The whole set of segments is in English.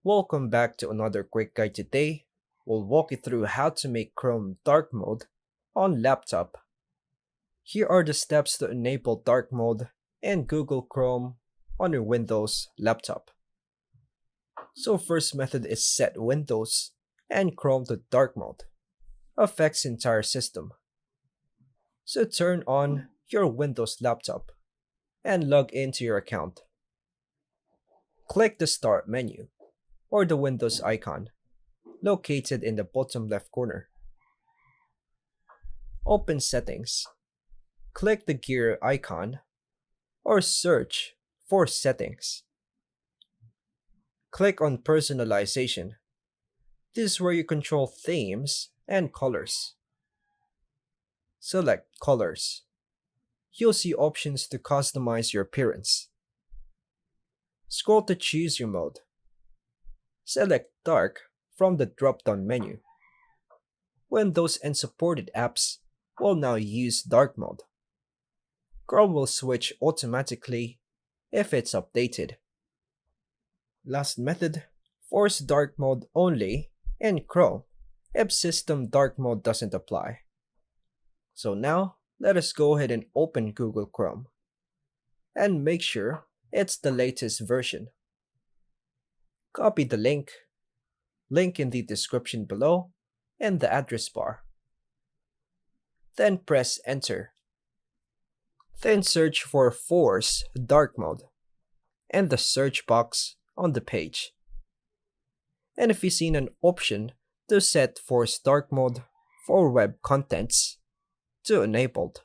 Welcome back to another quick guide. Today. We'll walk you through how to make Chrome dark mode on laptop. Here are the steps to enable dark mode in Google Chrome on your Windows laptop. So first method is set Windows and Chrome to dark mode. Affects entire system. So turn on your Windows laptop and log into your account. Click the Start menu or the Windows icon located in the bottom left corner. Open Settings. Click the gear icon or search for Settings. Click on Personalization. This is where you control themes and colors. Select Colors. You'll see options to customize your appearance. Scroll to choose your mode. Select Dark from the drop-down menu. Windows and supported apps will now use dark mode. Chrome will switch automatically if it's updated. Last method, force dark mode only in Chrome if system dark mode doesn't apply. So now, let us go ahead and open Google Chrome. And make sure it's the latest version. Copy the link in the description below, and the address bar. Then press enter. Then search for Force Dark Mode in the search box on the page. And if you've seen an option to set Force Dark Mode for web contents to enabled,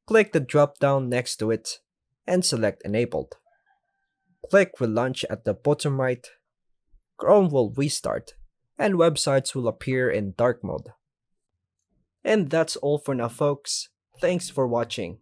click the drop down next to it and select enabled. Click Relaunch at the bottom right. Chrome will restart and websites will appear in dark mode. And that's all for now, folks. Thanks for watching.